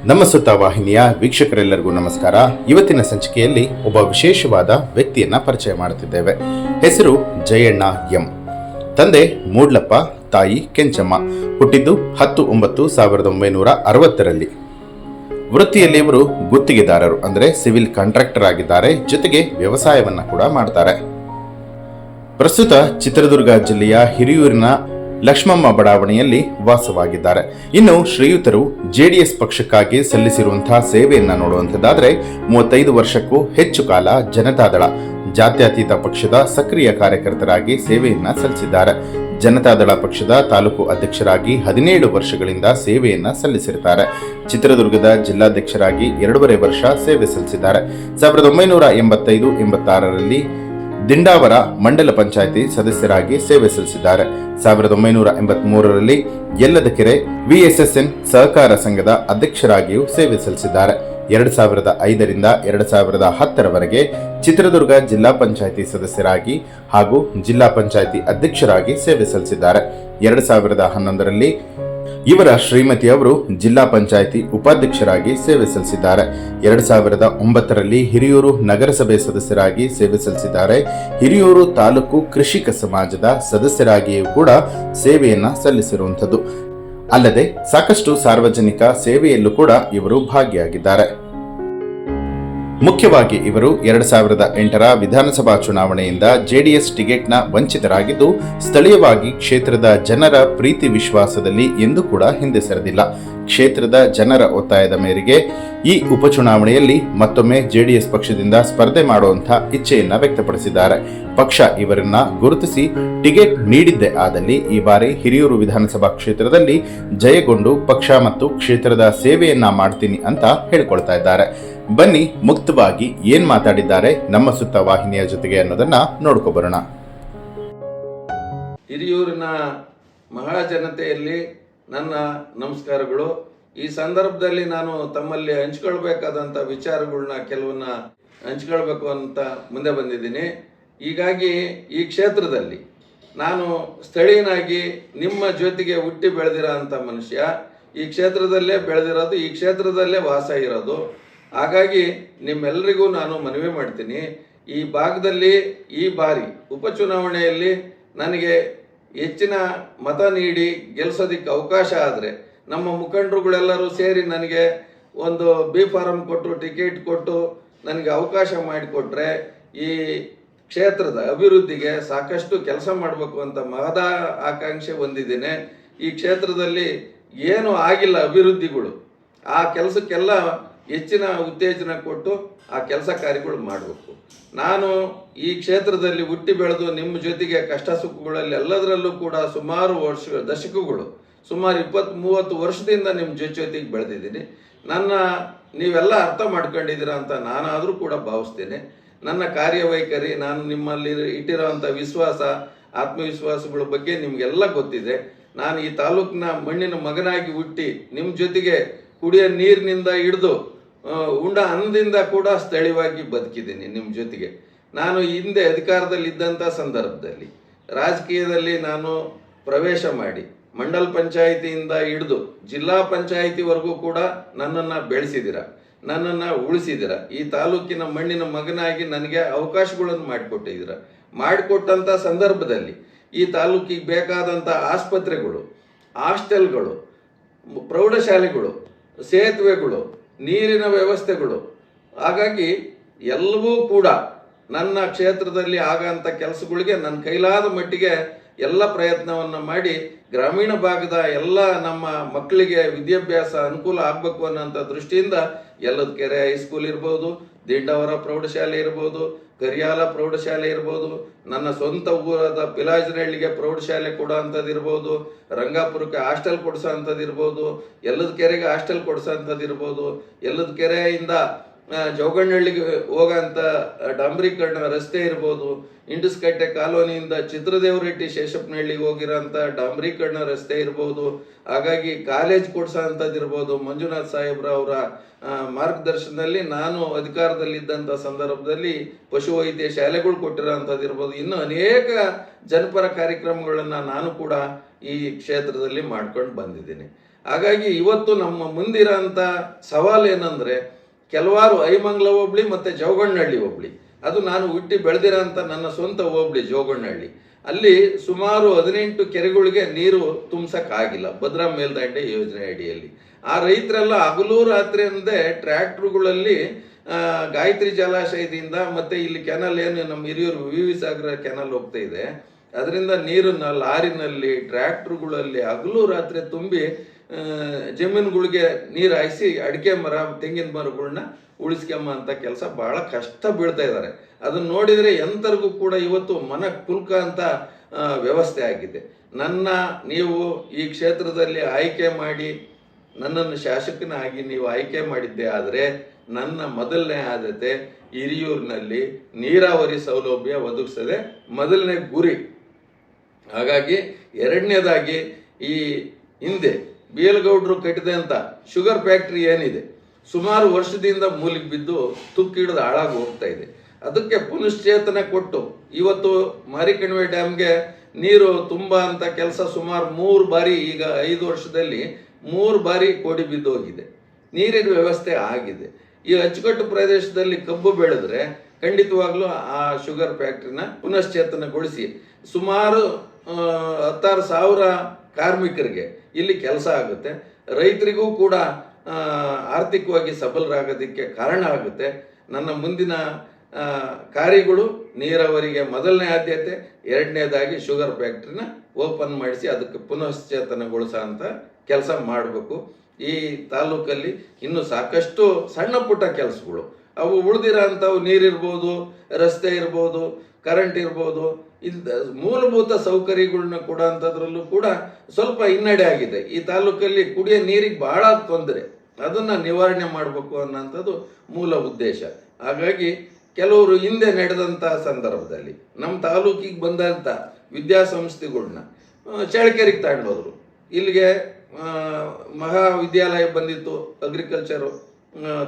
ನಮ್ಮ ಸುತ್ತ ವಾಹಿನಿಯ ವೀಕ್ಷಕರೆಲ್ಲರಿಗೂ ನಮಸ್ಕಾರ. ಇವತ್ತಿನ ಸಂಚಿಕೆಯಲ್ಲಿ ಒಬ್ಬ ವಿಶೇಷವಾದ ವ್ಯಕ್ತಿಯನ್ನ ಪರಿಚಯ ಮಾಡುತ್ತಿದ್ದೇವೆ. ಹೆಸರು ಜಯಣ್ಣ ಎಂ. ತಂದೆ ಮೂಡ್ಲಪ್ಪ, ತಾಯಿ ಕೆಂಚಮ್ಮ. ಹುಟ್ಟಿದ್ದು 10/9/1960ರಲ್ಲಿ. ವೃತ್ತಿಯಲ್ಲಿ ಇವರು ಗುತ್ತಿಗೆದಾರರು ಅಂದರೆ ಸಿವಿಲ್ ಕಾಂಟ್ರಾಕ್ಟರ್ ಆಗಿದ್ದಾರೆ. ಜೊತೆಗೆ ವ್ಯವಸಾಯವನ್ನ ಕೂಡ ಮಾಡ್ತಾರೆ. ಪ್ರಸ್ತುತ ಚಿತ್ರದುರ್ಗ ಜಿಲ್ಲೆಯ ಹಿರಿಯೂರಿನ ಲಕ್ಷ್ಮಮ್ಮ ಬಡಾವಣೆಯಲ್ಲಿ ವಾಸವಾಗಿದ್ದಾರೆ. ಇನ್ನು ಶ್ರೀಯುತರು ಜೆಡಿಎಸ್ ಪಕ್ಷಕ್ಕಾಗಿ ಸಲ್ಲಿಸಿರುವಂತಹ ಸೇವೆಯನ್ನ ನೋಡುವಂಥದ್ದಾದ್ರೆ 35 ವರ್ಷಕ್ಕೂ ಹೆಚ್ಚು ಕಾಲ ಜನತಾದಳ ಜಾತ್ಯತೀತ ಪಕ್ಷದ ಸಕ್ರಿಯ ಕಾರ್ಯಕರ್ತರಾಗಿ ಸೇವೆಯನ್ನ ಸಲ್ಲಿಸಿದ್ದಾರೆ. ಜನತಾದಳ ಪಕ್ಷದ ತಾಲೂಕು ಅಧ್ಯಕ್ಷರಾಗಿ 17 ವರ್ಷಗಳಿಂದ ಸೇವೆಯನ್ನ ಸಲ್ಲಿಸಿರುತ್ತಾರೆ. ಚಿತ್ರದುರ್ಗದ ಜಿಲ್ಲಾಧ್ಯಕ್ಷರಾಗಿ 2.5 ವರ್ಷ ಸೇವೆ ಸಲ್ಲಿಸಿದ್ದಾರೆ. 1985-86ರಲ್ಲಿ ದಿಂಡಾವರ ಮಂಡಲ ಪಂಚಾಯಿತಿ ಸದಸ್ಯರಾಗಿ ಸೇವೆ ಸಲ್ಲಿಸಿದ್ದಾರೆ. 1983ರಲ್ಲಿ ಯಲ್ಲದಕೆರೆ ವಿಎಸ್ಎಸ್ಎನ್ ಸಹಕಾರ ಸಂಘದ ಅಧ್ಯಕ್ಷರಾಗಿಯೂ ಸೇವೆ ಸಲ್ಲಿಸಿದ್ದಾರೆ. 2005ರಿಂದ 2010ರವರೆಗೆ ಚಿತ್ರದುರ್ಗ ಜಿಲ್ಲಾ ಪಂಚಾಯಿತಿ ಸದಸ್ಯರಾಗಿ ಹಾಗೂ ಜಿಲ್ಲಾ ಪಂಚಾಯಿತಿ ಅಧ್ಯಕ್ಷರಾಗಿ ಸೇವೆ ಸಲ್ಲಿಸಿದ್ದಾರೆ. 2011ರಲ್ಲಿ ಇವರ ಶ್ರೀಮತಿಯವರು ಜಿಲ್ಲಾ ಪಂಚಾಯಿತಿ ಉಪಾಧ್ಯಕ್ಷರಾಗಿ ಸೇವೆ ಸಲ್ಲಿಸಿದ್ದಾರೆ. 2009ರಲ್ಲಿ ಹಿರಿಯೂರು ನಗರಸಭೆ ಸದಸ್ಯರಾಗಿ ಸೇವೆ ಸಲ್ಲಿಸಿದ್ದಾರೆ. ಹಿರಿಯೂರು ತಾಲೂಕು ಕೃಷಿಕ ಸಮಾಜದ ಸದಸ್ಯರಾಗಿಯೂ ಕೂಡ ಸೇವೆಯನ್ನ ಸಲ್ಲಿಸಿರುವಂಥದ್ದು. ಅಲ್ಲದೆ ಸಾಕಷ್ಟು ಸಾರ್ವಜನಿಕ ಸೇವೆಯಲ್ಲೂ ಕೂಡ ಇವರು ಭಾಗಿಯಾಗಿದ್ದಾರೆ. ಮುಖ್ಯವಾಗಿ ಇವರು 2008ರ ವಿಧಾನಸಭಾ ಚುನಾವಣೆಯಿಂದ ಜೆಡಿಎಸ್ ಟಿಕೆಟ್ನ ವಂಚಿತರಾಗಿದ್ದು, ಸ್ಥಳೀಯವಾಗಿ ಕ್ಷೇತ್ರದ ಜನರ ಪ್ರೀತಿ ವಿಶ್ವಾಸದಲ್ಲಿ ಎಂದೂ ಕೂಡ ಹಿಂದೆ ಸರಿದಿಲ್ಲ. ಕ್ಷೇತ್ರದ ಜನರ ಒತ್ತಾಯದ ಮೇರೆಗೆ ಈ ಉಪಚುನಾವಣೆಯಲ್ಲಿ ಮತ್ತೊಮ್ಮೆ ಜೆಡಿಎಸ್ ಪಕ್ಷದಿಂದ ಸ್ಪರ್ಧೆ ಮಾಡುವಂಥ ಇಚ್ಛೆಯನ್ನ ವ್ಯಕ್ತಪಡಿಸಿದ್ದಾರೆ. ಪಕ್ಷ ಇವರನ್ನ ಗುರುತಿಸಿ ಟಿಕೆಟ್ ನೀಡಿದ್ದೇ ಆದಲ್ಲಿ ಈ ಬಾರಿ ಹಿರಿಯೂರು ವಿಧಾನಸಭಾ ಕ್ಷೇತ್ರದಲ್ಲಿ ಜಯಗೊಂಡು ಪಕ್ಷ ಮತ್ತು ಕ್ಷೇತ್ರದ ಸೇವೆಯನ್ನ ಮಾಡ್ತೀನಿ ಅಂತ ಹೇಳ್ಕೊಳ್ತಾ ಇದ್ದಾರೆ. ಬನ್ನಿ ಮುಕ್ತವಾಗಿ ಏನ್ ಮಾತಾಡಿದ್ದಾರೆ ನಮ್ಮ ಸುತ್ತ ವಾಹಿನಿಯ ಜೊತೆಗೆ ಅನ್ನೋದನ್ನ ನೋಡ್ಕೊಬರೋಣ. ಹಿರಿಯೂರಿನ ಮಹಾಜನತೆಯಲ್ಲಿ ನನ್ನ ನಮಸ್ಕಾರಗಳು. ಈ ಸಂದರ್ಭದಲ್ಲಿ ನಾನು ತಮ್ಮಲ್ಲಿ ಹಂಚ್ಕೊಳ್ಬೇಕಾದಂಥ ವಿಚಾರಗಳನ್ನ ಕೆಲವನ್ನ ಹಂಚ್ಕೊಳ್ಬೇಕು ಅಂತ ಮುಂದೆ ಬಂದಿದ್ದೀನಿ. ಹೀಗಾಗಿ ಈ ಕ್ಷೇತ್ರದಲ್ಲಿ ನಾನು ಸ್ಥಳೀಯನಾಗಿ ನಿಮ್ಮ ಜೊತೆಗೆ ಹುಟ್ಟಿ ಬೆಳೆದಿರೋ ಅಂಥ ಮನುಷ್ಯ, ಈ ಕ್ಷೇತ್ರದಲ್ಲೇ ಬೆಳೆದಿರೋದು, ಈ ಕ್ಷೇತ್ರದಲ್ಲೇ ವಾಸ ಇರೋದು. ಹಾಗಾಗಿ ನಿಮ್ಮೆಲ್ಲರಿಗೂ ನಾನು ಮನವಿ ಮಾಡ್ತೀನಿ, ಈ ಭಾಗದಲ್ಲಿ ಈ ಬಾರಿ ಉಪಚುನಾವಣೆಯಲ್ಲಿ ನನಗೆ ಹೆಚ್ಚಿನ ಮತ ನೀಡಿ ಗೆಲ್ಸೋದಕ್ಕೆ ಅವಕಾಶ ಆದರೆ, ನಮ್ಮ ಮುಖಂಡರುಗಳೆಲ್ಲರೂ ಸೇರಿ ನನಗೆ ಒಂದು ಬಿ ಫಾರಂ ಕೊಟ್ಟು ಟಿಕೆಟ್ ಕೊಟ್ಟು ನನಗೆ ಅವಕಾಶ ಮಾಡಿಕೊಟ್ರೆ ಈ ಕ್ಷೇತ್ರದ ಅಭಿವೃದ್ಧಿಗೆ ಸಾಕಷ್ಟು ಕೆಲಸ ಮಾಡಬೇಕು ಅಂತ ಮಹದ ಆಕಾಂಕ್ಷೆ ಹೊಂದಿದ್ದೇನೆ. ಈ ಕ್ಷೇತ್ರದಲ್ಲಿ ಏನು ಆಗಿಲ್ಲ ಅಭಿವೃದ್ಧಿಗಳು, ಆ ಕೆಲಸಕ್ಕೆಲ್ಲ ಹೆಚ್ಚಿನ ಉತ್ತೇಜನ ಕೊಟ್ಟು ಆ ಕೆಲಸ ಕಾರ್ಯಗಳು ಮಾಡಬೇಕು. ನಾನು ಈ ಕ್ಷೇತ್ರದಲ್ಲಿ ಹುಟ್ಟಿ ಬೆಳೆದು ನಿಮ್ಮ ಜೊತೆಗೆ ಕಷ್ಟ ಸುಖಗಳಲ್ಲಿ ಎಲ್ಲದರಲ್ಲೂ ಕೂಡ ಸುಮಾರು ದಶಕಗಳು, ಸುಮಾರು 20-30 ವರ್ಷದಿಂದ ನಿಮ್ಮ ಜೊತೆಗೆ ಬೆಳೆದಿದ್ದೀನಿ. ನನ್ನ ನೀವೆಲ್ಲ ಅರ್ಥ ಮಾಡ್ಕೊಂಡಿದ್ದೀರಾ ಅಂತ ನಾನಾದರೂ ಕೂಡ ಭಾವಿಸ್ತೇನೆ. ನನ್ನ ಕಾರ್ಯವೈಖರಿ, ನಾನು ನಿಮ್ಮಲ್ಲಿ ಇಟ್ಟಿರೋವಂಥ ವಿಶ್ವಾಸ, ಆತ್ಮವಿಶ್ವಾಸಗಳ ಬಗ್ಗೆ ನಿಮಗೆಲ್ಲ ಗೊತ್ತಿದೆ. ನಾನು ಈ ತಾಲೂಕಿನ ಮಣ್ಣಿನ ಮಗನಾಗಿ ಹುಟ್ಟಿ ನಿಮ್ಮ ಜೊತೆಗೆ ಕುಡಿಯೋ ನೀರಿನಿಂದ ಹಿಡಿದು ಉಂಡ ಅನ್ನದಿಂದ ಕೂಡ ಸ್ಥಳೀಯವಾಗಿ ಬದುಕಿದ್ದೀನಿ ನಿಮ್ಮ ಜೊತೆಗೆ. ನಾನು ಹಿಂದೆ ಅಧಿಕಾರದಲ್ಲಿದ್ದಂಥ ಸಂದರ್ಭದಲ್ಲಿ ರಾಜಕೀಯದಲ್ಲಿ ನಾನು ಪ್ರವೇಶ ಮಾಡಿ ಮಂಡಲ ಪಂಚಾಯಿತಿಯಿಂದ ಹಿಡಿದು ಜಿಲ್ಲಾ ಪಂಚಾಯಿತಿವರೆಗೂ ಕೂಡ ನನ್ನನ್ನು ಬೆಳೆಸಿದ್ದೀರ, ನನ್ನನ್ನು ಉಳಿಸಿದ್ದೀರ. ಈ ತಾಲೂಕಿನ ಮಣ್ಣಿನ ಮಗನಾಗಿ ನನಗೆ ಅವಕಾಶಗಳನ್ನು ಮಾಡಿಕೊಟ್ಟಿದ್ದೀರ. ಮಾಡಿಕೊಟ್ಟಂಥ ಸಂದರ್ಭದಲ್ಲಿ ಈ ತಾಲೂಕಿಗೆ ಬೇಕಾದಂಥ ಆಸ್ಪತ್ರೆಗಳು, ಹಾಸ್ಟೆಲ್ಗಳು, ಪ್ರೌಢಶಾಲೆಗಳು, ಸೇತುವೆಗಳು, ನೀರಿನ ವ್ಯವಸ್ಥೆಗಳು, ಹಾಗಾಗಿ ಎಲ್ಲವೂ ಕೂಡ ನನ್ನ ಕ್ಷೇತ್ರದಲ್ಲಿ ಆಗಂಥ ಕೆಲಸಗಳಿಗೆ ನನ್ನ ಕೈಲಾದ ಮಟ್ಟಿಗೆ ಎಲ್ಲ ಪ್ರಯತ್ನವನ್ನು ಮಾಡಿ ಗ್ರಾಮೀಣ ಭಾಗದ ಎಲ್ಲ ನಮ್ಮ ಮಕ್ಕಳಿಗೆ ವಿದ್ಯಾಭ್ಯಾಸ ಅನುಕೂಲ ಆಗಬೇಕು ಅನ್ನೋಂಥ ದೃಷ್ಟಿಯಿಂದ ಯಲ್ಲದಕೆರೆ ಹೈಸ್ಕೂಲ್ ಇರ್ಬೋದು, ದಿಂಡಾವರ ಪ್ರೌಢಶಾಲೆ ಇರ್ಬೋದು, ಕರಿಯಾಲ ಪ್ರೌಢಶಾಲೆ ಇರ್ಬೋದು, ನನ್ನ ಸ್ವಂತ ಊರಾದ ಪಿಲಾಜನಹಳ್ಳಿಗೆ ಪ್ರೌಢಶಾಲೆ ಕೊಡೋ ಅಂಥದ್ದು ಇರ್ಬೋದು, ರಂಗಾಪುರಕ್ಕೆ ಹಾಸ್ಟೆಲ್ ಕೊಡಿಸೋ ಅಂಥದ್ದು ಇರ್ಬೋದು, ಯಲ್ಲದಕೆರೆಗೆ ಹಾಸ್ಟೆಲ್ ಕೊಡಿಸೋ ಅಂಥದ್ದು ಇರ್ಬೋದು, ಯಲ್ಲದಕೆರೆಯಿಂದ ಜೋಗಣ್ಣಹಳ್ಳಿಗೆ ಹೋಗೋಂಥ ಡಾಂಬರೀಕರಣ ರಸ್ತೆ ಇರ್ಬೋದು, ಇಂಡಸ್ಕಟ್ಟೆ ಕಾಲೋನಿಯಿಂದ ಚಿತ್ರದೇವರೆಡ್ಡಿ ಶೇಷಪ್ಪನಹಳ್ಳಿಗೆ ಹೋಗಿರೋಂಥ ಡಾಂಬರೀಕರಣ ರಸ್ತೆ ಇರ್ಬೋದು. ಹಾಗಾಗಿ ಕಾಲೇಜ್ ಕೊಡ್ಸೋ ಅಂಥದ್ದು ಇರ್ಬೋದು. ಮಂಜುನಾಥ್ ಸಾಹೇಬ್ರ ಅವರ ಮಾರ್ಗದರ್ಶನದಲ್ಲಿ ನಾನು ಅಧಿಕಾರದಲ್ಲಿದ್ದಂಥ ಸಂದರ್ಭದಲ್ಲಿ ಪಶುವೈದ್ಯ ಶಾಲೆಗಳು ಕೊಟ್ಟಿರೋ ಅಂಥದ್ದು ಇರ್ಬೋದು. ಇನ್ನು ಅನೇಕ ಜನಪರ ಕಾರ್ಯಕ್ರಮಗಳನ್ನು ನಾನು ಕೂಡ ಈ ಕ್ಷೇತ್ರದಲ್ಲಿ ಮಾಡ್ಕೊಂಡು ಬಂದಿದ್ದೀನಿ. ಹಾಗಾಗಿ ಇವತ್ತು ನಮ್ಮ ಮುಂದಿರೋಂಥ ಸವಾಲು ಏನಂದರೆ, ಕೆಲವಾರು ಐಮಂಗ್ಲ ಹೋಬಳಿ ಮತ್ತು ಜೋಗಣ್ಣಹಳ್ಳಿ ಹೋಬಳಿ, ಅದು ನಾನು ಹುಟ್ಟಿ ಬೆಳೆದಿರೋಂಥ ನನ್ನ ಸ್ವಂತ ಹೋಬಳಿ ಜೋಗಣ್ಣಹಳ್ಳಿ. ಅಲ್ಲಿ ಸುಮಾರು 18 ಕೆರೆಗಳಿಗೆ ನೀರು ತುಂಬಿಸೋಕ್ಕಾಗಿಲ್ಲ ಭದ್ರಾ ಮೇಲ್ದಂಡೆ ಯೋಜನೆ ಅಡಿಯಲ್ಲಿ. ಆ ರೈತರೆಲ್ಲ ಹಗಲು ರಾತ್ರಿ ಅಂದೇ ಟ್ರ್ಯಾಕ್ಟ್ರುಗಳಲ್ಲಿ ಗಾಯತ್ರಿ ಜಲಾಶಯದಿಂದ ಮತ್ತು ಇಲ್ಲಿ ಕೆನಲ್ ಏನು ನಮ್ಮ ಹಿರಿಯೂರು ವಿ ವಿ ಸಾಗರ ಕೆನಲ್ ಹೋಗ್ತಾ ಇದೆ, ಅದರಿಂದ ನೀರನ್ನು ಲಾರಿನಲ್ಲಿ ಟ್ರ್ಯಾಕ್ಟ್ರುಗಳಲ್ಲಿ ಹಗಲು ರಾತ್ರಿ ತುಂಬಿ ಜಮೀನುಗಳಿಗೆ ನೀರು ಹಾಯಿಸಿ ಅಡಿಕೆ ಮರ ತೆಂಗಿನ ಮರಗಳನ್ನ ಉಳಿಸ್ಕೊಂಬ ಅಂತ ಕೆಲಸ ಭಾಳ ಕಷ್ಟ ಬೀಳ್ತಾ ಇದ್ದಾರೆ. ಅದನ್ನು ನೋಡಿದರೆ ಎಂಥರಿಗೂ ಕೂಡ ಇವತ್ತು ಮನ ಪುಲ್ಕ ಅಂತ ವ್ಯವಸ್ಥೆ ಆಗಿದೆ. ನೀವು ಈ ಕ್ಷೇತ್ರದಲ್ಲಿ ಆಯ್ಕೆ ಮಾಡಿ ನನ್ನನ್ನು ಶಾಸಕನಾಗಿ ನೀವು ಆಯ್ಕೆ ಮಾಡಿದ್ದೆ ಆದರೆ ನನ್ನ ಮೊದಲನೇ ಆದ್ಯತೆ ಹಿರಿಯೂರಿನಲ್ಲಿ ನೀರಾವರಿ ಸೌಲಭ್ಯ ಒದಗಿಸದೆ ಮೊದಲನೇ ಗುರಿ. ಹಾಗಾಗಿ ಎರಡನೇದಾಗಿ ಈ ಹಿಂದೆ ಬೇಲಗೌಡರು ಕಟ್ಟಿದಂಥ ಶುಗರ್ ಫ್ಯಾಕ್ಟ್ರಿ ಏನಿದೆ, ಸುಮಾರು ವರ್ಷದಿಂದ ಮೂಲಿಗೆ ಬಿದ್ದು ತುಕ್ಕಿಡಿದು ಹಾಳಾಗಿ ಹೋಗ್ತಾ ಇದೆ. ಅದಕ್ಕೆ ಪುನಶ್ಚೇತನ ಕೊಟ್ಟು ಇವತ್ತು ಮಾರಿಕಣಿವೆ ಡ್ಯಾಮ್ಗೆ ನೀರು ತುಂಬ ಅಂತ ಕೆಲಸ ಸುಮಾರು 3 ಬಾರಿ, ಈಗ 5 ವರ್ಷದಲ್ಲಿ 3 ಬಾರಿ ಕೋಡಿ ಬಿದ್ದು ಹೋಗಿದೆ. ನೀರಿನ ವ್ಯವಸ್ಥೆ ಆಗಿದೆ. ಈ ಅಚ್ಚುಕಟ್ಟು ಪ್ರದೇಶದಲ್ಲಿ ಕಬ್ಬು ಬೆಳೆದ್ರೆ ಖಂಡಿತವಾಗ್ಲೂ ಆ ಶುಗರ್ ಫ್ಯಾಕ್ಟ್ರಿನ ಪುನಶ್ಚೇತನಗೊಳಿಸಿ ಸುಮಾರು 16,000 ಕಾರ್ಮಿಕರಿಗೆ ಇಲ್ಲಿ ಕೆಲಸ ಆಗುತ್ತೆ. ರೈತರಿಗೂ ಕೂಡ ಆರ್ಥಿಕವಾಗಿ ಸಬಲರಾಗೋದಕ್ಕೆ ಕಾರಣ ಆಗುತ್ತೆ. ನನ್ನ ಮುಂದಿನ ಕಾರ್ಯಗಳು ನೀರಾವರಿಗೆ ಮೊದಲನೇ ಆದ್ಯತೆ, ಎರಡನೇದಾಗಿ ಶುಗರ್ ಫ್ಯಾಕ್ಟ್ರಿನ ಓಪನ್ ಮಾಡಿಸಿ ಅದಕ್ಕೆ ಪುನಶ್ಚೇತನಗೊಳಿಸೋ ಅಂತ ಕೆಲಸ ಮಾಡಬೇಕು. ಈ ತಾಲೂಕಲ್ಲಿ ಇನ್ನೂ ಸಾಕಷ್ಟು ಸಣ್ಣ ಪುಟ್ಟ ಕೆಲಸಗಳು ಅವು ಉಳಿದಿರೋ ಅಂಥವು, ನೀರಿರ್ಬೋದು, ರಸ್ತೆ ಇರ್ಬೋದು, ಕರೆಂಟ್ ಇರ್ಬೋದು, ಮೂಲಭೂತ ಸೌಕರ್ಯಗಳನ್ನ ಕೊಡೋಂಥದ್ರಲ್ಲೂ ಕೂಡ ಸ್ವಲ್ಪ ಹಿನ್ನಡೆ ಆಗಿದೆ. ಈ ತಾಲೂಕಲ್ಲಿ ಕುಡಿಯೋ ನೀರಿಗೆ ಭಾಳ ತೊಂದರೆ, ಅದನ್ನು ನಿವಾರಣೆ ಮಾಡಬೇಕು ಅನ್ನೋಂಥದ್ದು ಮೂಲ ಉದ್ದೇಶ. ಹಾಗಾಗಿ ಕೆಲವರು ಹಿಂದೆ ನಡೆದಂಥ ಸಂದರ್ಭದಲ್ಲಿ ನಮ್ಮ ತಾಲೂಕಿಗೆ ಬಂದಂಥ ವಿದ್ಯಾಸಂಸ್ಥೆಗಳ್ನ ಚಳ್ಳಕೆರೆಗೆ ತಗೊಂಡೋದ್ರು. ಇಲ್ಲಿಗೆ ಮಹಾವಿದ್ಯಾಲಯ ಬಂದಿತ್ತು, ಅಗ್ರಿಕಲ್ಚರು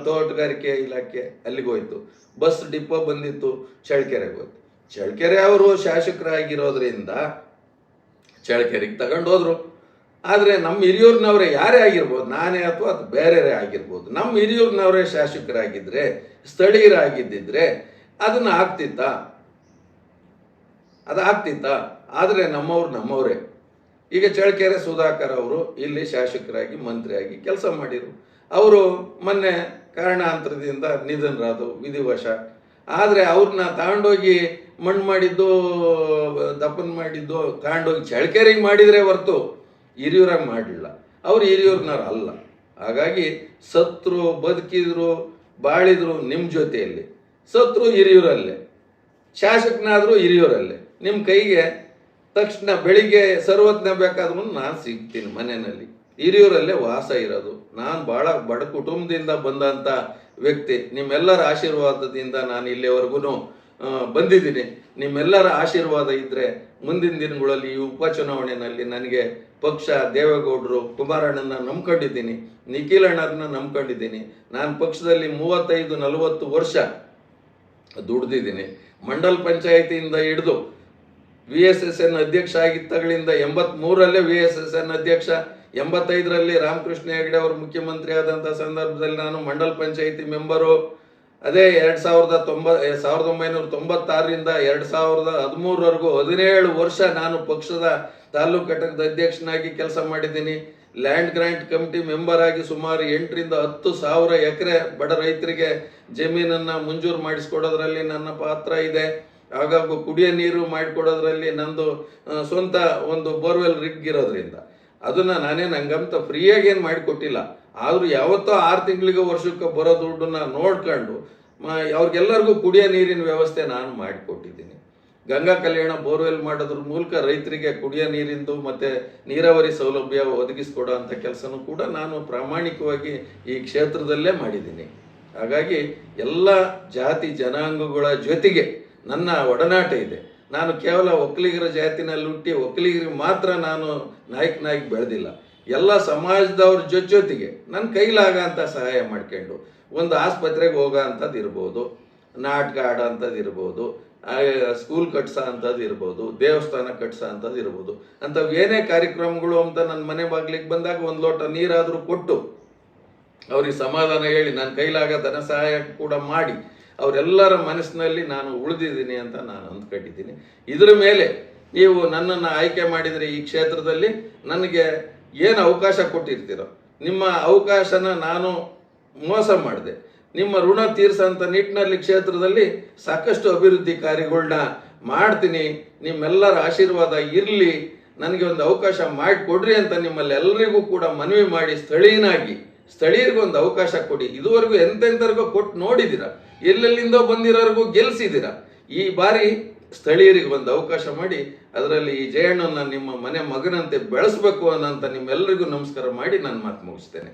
ತೋಟಗಾರಿಕೆ ಇಲಾಖೆ ಅಲ್ಲಿಗೆ ಹೋಯ್ತು. ಬಸ್ ಡಿಪೋ ಬಂದಿತ್ತು, ಚಳ್ಳಕೆರೆಗೆ ಹೋಯ್ತು. ಚಳ್ಳಕೆರೆ ಅವರು ಶಾಸಕರಾಗಿರೋದ್ರಿಂದ ಚಳ್ಳಕೆರೆಗೆ ತಗೊಂಡೋದ್ರು. ಆದರೆ ನಮ್ಮ ಹಿರಿಯೂರಿನವರೇ ಯಾರೇ ಆಗಿರ್ಬೋದು, ನಾನೇ ಅಥವಾ ಅದು ಬೇರೆಯೇ ಆಗಿರ್ಬೋದು, ನಮ್ಮ ಹಿರಿಯೂರಿನವರೇ ಶಾಸಕರಾಗಿದ್ದರೆ, ಸ್ಥಳೀಯರಾಗಿದ್ದಿದ್ರೆ ಅದನ್ನು ಆಗ್ತಿತ್ತಾ? ಆದರೆ ನಮ್ಮವರೇ. ಈಗ ಚಳ್ಳಕೆರೆ ಸುಧಾಕರ್ ಅವರು ಇಲ್ಲಿ ಶಾಸಕರಾಗಿ ಮಂತ್ರಿಯಾಗಿ ಕೆಲಸ ಮಾಡಿದರು. ಅವರು ಮೊನ್ನೆ ಕಾರಣಾಂತರದಿಂದ ನಿಧನರಾದರು, ವಿಧಿವಶ. ಆದರೆ ಅವ್ರನ್ನ ತಗೊಂಡೋಗಿ ಮಣ್ಣು ಮಾಡಿದ್ದು, ದಪ್ಪನ ಮಾಡಿದ್ದು ತಗೊಂಡೋಗಿ ಚಳ್ಳಕೆರೆಗೆ ಮಾಡಿದರೆ ಹೊರತು ಹಿರಿಯೂರಾಗಿ ಮಾಡಲಿಲ್ಲ. ಅವರು ಹಿರಿಯೂರಿನವ್ರು ಅಲ್ಲ. ಹಾಗಾಗಿ ಸತ್ರು, ಬದುಕಿದ್ರು, ಬಾಳಿದ್ರು ನಿಮ್ಮ ಜೊತೆಯಲ್ಲಿ, ಸತ್ರು ಹಿರಿಯೂರಲ್ಲೇ, ಶಾಸಕನಾದರೂ ಹಿರಿಯೂರಲ್ಲೇ. ನಿಮ್ಮ ಕೈಗೆ ತಕ್ಷಣ ಬೆಳಿಗ್ಗೆ ಸರ್ವಜ್ಞ ಬೇಕಾದ್ರೂ ನಾನು ಸಿಗ್ತೀನಿ ಮನೆಯಲ್ಲಿ. ಹಿರಿಯೂರಲ್ಲೇ ವಾಸ ಇರೋದು. ನಾನು ಭಾಳ ಬಡ ಕುಟುಂಬದಿಂದ ಬಂದಂಥ ವ್ಯಕ್ತಿ. ನಿಮ್ಮೆಲ್ಲರ ಆಶೀರ್ವಾದದಿಂದ ನಾನು ಇಲ್ಲಿವರೆಗೂ ಬಂದಿದ್ದೀನಿ. ನಿಮ್ಮೆಲ್ಲರ ಆಶೀರ್ವಾದ ಇದ್ದರೆ ಮುಂದಿನ ದಿನಗಳಲ್ಲಿ ಈ ಉಪಚುನಾವಣೆಯಲ್ಲಿ ನನಗೆ ಪಕ್ಷ ದೇವೇಗೌಡರು, ಕುಮಾರಣ್ಣನ ನಂಬ್ಕೊಂಡಿದ್ದೀನಿ, ನಿಖಿಲಣ್ಣರನ್ನ ನಂಬ್ಕೊಂಡಿದ್ದೀನಿ. ನಾನು ಪಕ್ಷದಲ್ಲಿ 35-40 ವರ್ಷ ದುಡ್ದಿದ್ದೀನಿ. ಮಂಡಲ ಪಂಚಾಯಿತಿಯಿಂದ ಹಿಡಿದು VSSN ಅಧ್ಯಕ್ಷ ಆಗಿದ್ದಾಗಲಿಂದ 83ರಲ್ಲೇ VSSN ಅಧ್ಯಕ್ಷ, 85ರಲ್ಲಿ ರಾಮಕೃಷ್ಣ ಹೆಗಡೆ ಅವರು ಮುಖ್ಯಮಂತ್ರಿ ಆದಂಥ ಸಂದರ್ಭದಲ್ಲಿ ನಾನು ಮಂಡಲ ಪಂಚಾಯಿತಿ ಮೆಂಬರು. ಅದೇ 1996ರಿಂದ 2013ವರೆಗೂ 17 ವರ್ಷ ನಾನು ಪಕ್ಷದ ತಾಲೂಕು ಘಟಕದ ಅಧ್ಯಕ್ಷನಾಗಿ ಕೆಲಸ ಮಾಡಿದ್ದೀನಿ. ಲ್ಯಾಂಡ್ ಗ್ರಾಂಟ್ ಕಮಿಟಿ ಮೆಂಬರ್ ಆಗಿ ಸುಮಾರು 8ರಿಂದ 10,000 ಎಕರೆ ಬಡ ರೈತರಿಗೆ ಜಮೀನನ್ನು ಮಂಜೂರು ಮಾಡಿಸ್ಕೊಡೋದ್ರಲ್ಲಿ ನನ್ನ ಪಾತ್ರ ಇದೆ. ಹಾಗಾಗಿ ಕುಡಿಯೋ ನೀರು ಮಾಡಿಕೊಡೋದ್ರಲ್ಲಿ ನಂದು ಸ್ವಂತ ಒಂದು ಬೋರ್ವೆಲ್ ರಿಗ್ ಇರೋದ್ರಿಂದ ಅದನ್ನು ನಾನೇನು ಹಂಗಂತ ಫ್ರೀಯಾಗಿ ಏನು ಮಾಡಿಕೊಟ್ಟಿಲ್ಲ. ಆದರೂ ಯಾವತ್ತೋ 6 ತಿಂಗಳಿಗೆ ವರ್ಷಕ್ಕೆ ಬರೋ ದುಡ್ಡನ್ನ ನೋಡ್ಕೊಂಡು ಅವ್ರಿಗೆಲ್ಲರಿಗೂ ಕುಡಿಯೋ ನೀರಿನ ವ್ಯವಸ್ಥೆ ನಾನು ಮಾಡಿಕೊಟ್ಟಿದ್ದೀನಿ. ಗಂಗಾ ಕಲ್ಯಾಣ ಬೋರ್ವೆಲ್ ಮಾಡೋದ್ರ ಮೂಲಕ ರೈತರಿಗೆ ಕುಡಿಯೋ ನೀರಿಂದು ಮತ್ತು ನೀರಾವರಿ ಸೌಲಭ್ಯ ಒದಗಿಸ್ಕೊಡೋ ಅಂಥ ಕೆಲಸನೂ ಕೂಡ ನಾನು ಪ್ರಾಮಾಣಿಕವಾಗಿ ಈ ಕ್ಷೇತ್ರದಲ್ಲೇ ಮಾಡಿದ್ದೀನಿ. ಹಾಗಾಗಿ ಎಲ್ಲ ಜಾತಿ ಜನಾಂಗಗಳ ಜೊತೆಗೆ ನನ್ನ ಒಡನಾಟ ಇದೆ. ನಾನು ಕೇವಲ ಒಕ್ಕಲಿಗರ ಜಾತಿನಲ್ಲಿ ಹುಟ್ಟಿ ಒಕ್ಕಲಿಗರಿಗೆ ಮಾತ್ರ ನಾನು ನಾಯಕನಾಗಿ ಬೆಳೆದಿಲ್ಲ. ಎಲ್ಲ ಸಮಾಜದವ್ರ ಜೊತೆಗೆ ನನ್ನ ಕೈಲಾಗಂಥ ಸಹಾಯ ಮಾಡ್ಕೊಂಡು ಒಂದು ಆಸ್ಪತ್ರೆಗೆ ಹೋಗೋ ಅಂಥದ್ದು ಇರ್ಬೋದು, ನಾಟಕ ಆಡೋ ಅಂಥದ್ದು ಇರ್ಬೋದು, ಸ್ಕೂಲ್ ಕಟ್ಸ ಅಂಥದ್ದು ಇರ್ಬೋದು, ದೇವಸ್ಥಾನ ಕಟ್ಸ ಅಂಥದ್ದು ಇರ್ಬೋದು. ಅಂಥವು ಏನೇ ಕಾರ್ಯಕ್ರಮಗಳು ಅಂತ ನನ್ನ ಮನೆ ಬಾಗ್ಲಿಗೆ ಬಂದಾಗ ಒಂದು ಲೋಟ ನೀರಾದರೂ ಕೊಟ್ಟು ಅವ್ರಿಗೆ ಸಮಾಧಾನ ಹೇಳಿ ನನ್ನ ಕೈಲಾಗ ಧನ ಸಹಾಯ ಕೂಡ ಮಾಡಿ ಅವರೆಲ್ಲರ ಮನಸ್ಸಿನಲ್ಲಿ ನಾನು ಉಳಿದಿದ್ದೀನಿ ಅಂತ ನಾನು ಅಂದ್ಕೊಂಡಿದ್ದೀನಿ. ಇದರ ಮೇಲೆ ನೀವು ನನ್ನನ್ನು ಆಯ್ಕೆ ಮಾಡಿದರೆ ಈ ಕ್ಷೇತ್ರದಲ್ಲಿ ನನಗೆ ಏನು ಅವಕಾಶ ಕೊಟ್ಟಿರ್ತೀರೋ ನಿಮ್ಮ ಅವಕಾಶನ ನಾನು ಮೋಸ ಮಾಡಿದೆ. ನಿಮ್ಮ ಋಣ ತೀರ್ಸೋಂಥ ನಿಟ್ಟಿನಲ್ಲಿ ಕ್ಷೇತ್ರದಲ್ಲಿ ಸಾಕಷ್ಟು ಅಭಿವೃದ್ಧಿ ಕಾರ್ಯಗಳನ್ನ ಮಾಡ್ತೀನಿ. ನಿಮ್ಮೆಲ್ಲರ ಆಶೀರ್ವಾದ ಇರಲಿ, ನನಗೆ ಒಂದು ಅವಕಾಶ ಮಾಡಿಕೊಡ್ರಿ ಅಂತ ನಿಮ್ಮಲ್ಲಿ ಎಲ್ಲರಿಗೂ ಕೂಡ ಮನವಿ ಮಾಡಿ ಸ್ಥಳೀಯರಿಗೊಂದು ಅವಕಾಶ ಕೊಡಿ. ಇದುವರೆಗೂ ಎಂತೆಂಥವ್ರಿಗೂ ಕೊಟ್ಟು ನೋಡಿದ್ದೀರ, ಎಲ್ಲೆಲ್ಲಿಂದೋ ಬಂದಿರೋರಿಗೂ ಗೆಲ್ಲಿಸಿದ್ದೀರ. ಈ ಬಾರಿ ಸ್ಥಳೀಯರಿಗೆ ಒಂದು ಅವಕಾಶ ಮಾಡಿ ಅದರಲ್ಲಿ ಈ ಜಯಣ್ಣನ ನಿಮ್ಮ ಮನೆ ಮಗನಂತೆ ಬೆಳೆಸಬೇಕು ಅನ್ನೋಂಥ ನಿಮ್ಮೆಲ್ಲರಿಗೂ ನಮಸ್ಕಾರ ಮಾಡಿ ನಾನು ಮಾತು ಮುಗಿಸ್ತೇನೆ.